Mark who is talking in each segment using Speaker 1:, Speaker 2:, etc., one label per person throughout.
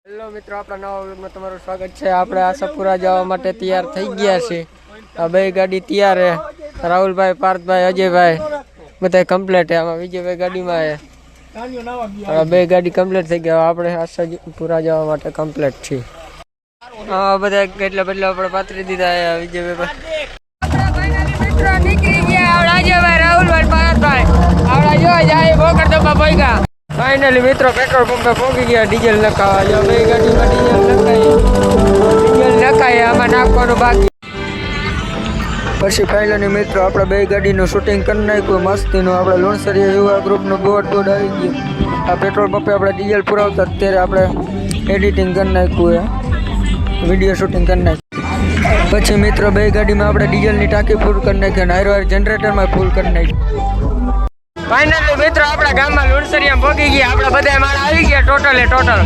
Speaker 1: Hello મિત્રો, આપણા નવા વ્લોગમાં તમારું સ્વાગત છે। આપણે આશાપુરા જવા માટે તૈયાર થઈ ગયા છે। આ બે ગાડી તૈયાર છે। રાહુલભાઈ, પાર્થભાઈ, અજયભાઈ બધા કમ્પ્લીટ છે। આમાં વિજયભાઈ ગાડીમાં છે। આ બે ગાડી કમ્પ્લીટ થઈ ગયા। આપણે આશાપુરા જવા માટે કમ્પ્લીટ છીએ। હા, બધા કેટલા બદલા આપણે પાથરી દીધા છે વિજયભાઈ। મિત્રો નીકળી ગયા અજયભાઈ, રાહુલભાઈ, પાર્થભાઈ। આવડા જોવા જાય બોકર દબા ભોગા। ફાઇનલી મિત્રો પેટ્રોલ પંપે પહોંચી ગયા ડીઝલ નખાવા। જો બે ગાડીમાં ડીઝલ નખાય આમાં નાખવાનું બાકી। પછી ફાઇનલી મિત્રો આપણે બે ગાડીનું શૂટિંગ કરી નાખ્યું મસ્તીનું। આપણે લુણસરિયા યુવા ગ્રુપનું બોર્ડ આવી ગયું। આ પેટ્રોલ પંપે આપણે ડીઝલ પુરાવતા અત્યારે આપણે એડિટિંગ કરી નાખ્યું છે, વિડીયો શૂટિંગ કરી નાખ્યું। પછી મિત્રો બે ગાડીમાં આપણે ડીઝલની ટાંકી ફૂલ કરી નાખી અને હારવાર જનરેટરમાં ફૂલ કરી નાખ્યું। ફાઇનલી મિત્રો આપણા ગામમાં લુણસરિયા પહોંચી ગયા। આપણે બધા માણસ આવી ગયા ટોટલ કાકા।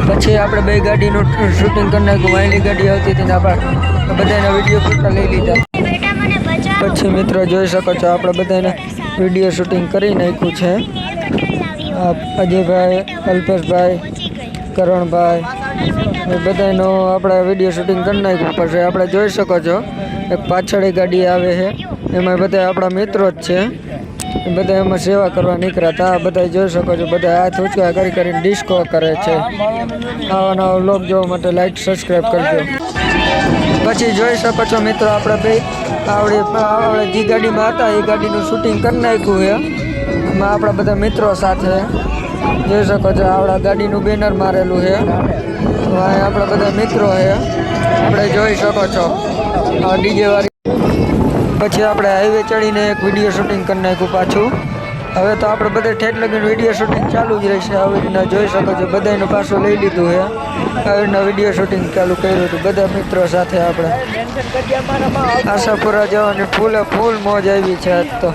Speaker 1: પછી આપણે બે ગાડીનું શૂટિંગ કરી નાખ્યું। વાયલી ગાડી આવતી હતી ને આપણે બધાના વિડીયો ફોટા લઈ લીધા। પછી મિત્રો જોઈ શકો છો આપણે બધાને વિડીયો શૂટિંગ કરી નાખ્યું છે। અજયભાઈ, અલ્પેશભાઈ, કરણભાઈ બધાનો આપણે વિડીયો શૂટિંગ કરી નાખ્યું। પછી આપણે જોઈ શકો છો એક પાછળ ગાડી આવે છે, એમાં બધા આપણા મિત્રો જ છે। બધા એમાં સેવા કરવા નીકળ્યા હતા। બધા જોઈ શકો છો બધા હાથ ઊંચા કરીને ડિસ્કો કરે છે। આવા નવા વ્લોગ જોવા માટે લાઈક સબસ્ક્રાઈબ કરજો। પછી જોઈ શકો છો મિત્રો આપણે બે આપણે જે ગાડીમાં હતા એ ગાડીનું શૂટિંગ કરી નાખ્યું છે। એમાં આપણા બધા મિત્રો સાથે જોઈ શકો છો આપણા ગાડીનું બેનર મારેલું છે। આપણા બધા મિત્રો છે, આપણે જોઈ શકો છો આ ડીજે વાળી। પછી આપણે હાઈવે ચડીને એક વિડીયો શૂટિંગ કરી નાખ્યું પાછું। હવે તો આપણે બધા ઠેઠ લગીને વિડીયો શૂટિંગ ચાલુ જ રહેશે। આવી રીતના જોઈ શકો છો બધાનું પાછું લઈ લીધું છે। આવી રીતના વિડીયો શૂટિંગ ચાલુ કર્યું હતું બધા મિત્રો સાથે। આપણે આશાપુરા જવાની ફૂલ મોજ આવી છે આજ તો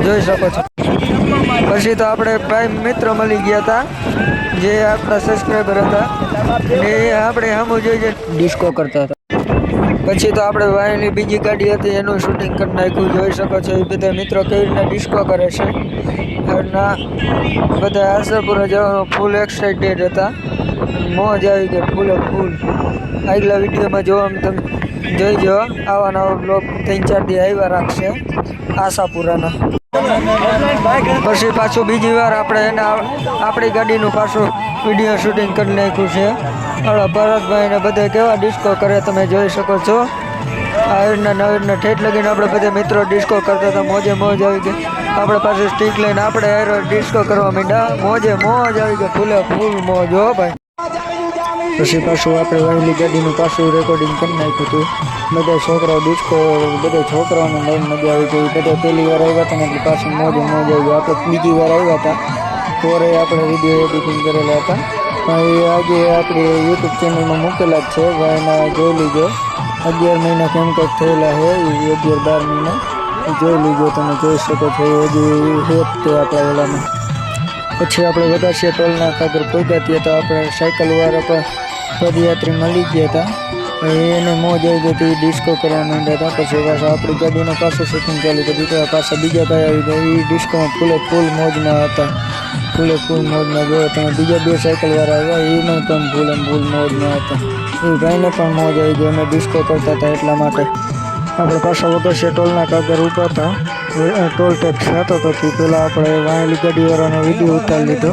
Speaker 1: જોઈ શકો છો। પછી તો આપણે ભાઈ મિત્રો મળી ગયા હતા જે આપણા સબસ્ક્રાઈબર હતા ને આપણે સામું જોઈ ડિસ્કો કરતા હતા। પછી તો આપણે વાયની બીજી ગાડી હતી એનું શૂટિંગ કરી નાખ્યું। જોઈ શકો છો એ બધા મિત્રો કેવી રીતના ડિસ્કો કરે છે। ના બધા આશાપુરા જવાનો ફૂલ એક્સાઇટેડ હતા, મોજ આવી ગઈ ફૂલ। આગલા વિડીયોમાં જોવામાં તમે જોઈજો। આવા નવા બ્લોગ 3-4 દી આવ્યા રાખશે આશાપુરાના। પછી પાછું બીજી વાર આપણે આપણી ગાડીનું પાછું વિડીયો શૂટિંગ કરી નાખ્યું છે। આપણા ભરતભાઈ ને બધા કેવા ડિસ્કો કરે તમે જોઈ શકો છો। આ રીતના નવીનના ઠેઠ લગીને આપણે બધા મિત્રો ડિસ્કો કરતા હતા, મોજ આવી ગઈ। આપણે પાછું સ્ટીક લઈને આપણે ડિસ્કો કરવા માંડ્યા, મોજ આવી ગઈ ફૂલ મોજ હો ભાઈ। પછી પાછું આપણે વાયલી ગાડીનું પાછું રેકોર્ડિંગ કરી નાખ્યું હતું। બધા છોકરાઓ ડિસ્કો બધા છોકરાઓને લઈને મજા આવી ગઈ। બધા પહેલી વાર આવ્યા હતા ને એટલે પાછું મોજ આવી ગઈ। આપણે બીજી વાર આવ્યા હતા ત્યારે આપણે વિડીયો એડિટિંગ કરેલા હતા। આજે આપણી યુટ્યુબ ચેનલમાં મૂકેલા જ છે, ભાઈના જોઈ લીજો। 11 મહિના કેમ કંઈક થયેલા છે, એ 11-12 મહિના જોઈ લીજો તમે જોઈ શકો છો। હજી હેત તે આપણા વેલામાં। પછી આપણે વધારે ટોલના કાગર પહોંચ્યા હતા તો આપણે સાયકલવાળા પર પદયાત્રી મળી ગયા હતા। એને મોજ આવી ગઈ હતી, ડિસ્કો કરવા માંડ્યા હતા। પછી પાછા આપણી ગાડીનો પાછું શૂટિંગ ચાલુ કરી દીધું। પાછા બીજા ભાઈ આવી ગયા, એ ડિસ્કોમાં ફૂલ મોજમાં હતા। ફૂલ મોજમાં જોયો તમે બીજા બે સાયકલવાળા આવ્યા એને પણ ફૂલ મોજમાં હતા। એ ભાઈને પણ મોજ આવી ગઈ, અમે ડિસ્કો કરતા હતા એટલા માટે। આપણે પાછા વગર ટોલના કાગર ઊભા હતા, ટોલ ટેક્સ થતો હતો તે પહેલાં આપણે વાયલી ગાડીવાળાનો વિડીયો ઉતારી લીધો।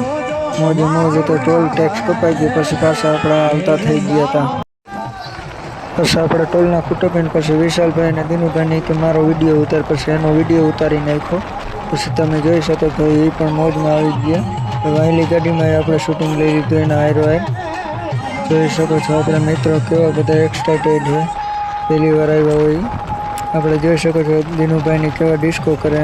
Speaker 1: મોજ હતો, ટોલ ટેક્સ કપાઈ ગયો। પછી પાછા આપણે આવતા થઈ ગયા હતા। પછી આપણે ટોલના કુટુંબીને પછી વિશાલભાઈ અને દિનુભાઈને કે મારો વિડીયો ઉતાર, પછી એનો વિડીયો ઉતારી નાખ્યો। પછી તમે જોઈ શકો છો એ પણ મોજમાં આવી ગયા। વાયલી ગાડીમાં આપણે શૂટિંગ લઈ લીધું એના હારો જોઈ શકો છો। આપણે મિત્રો કેવા બધા એક્સાઇટેડ છે, પહેલી વાર આવ્યા હોય। આપણે જોઈ શકો છો દિનુભાઈની કેવા ડિસ્કો કરે।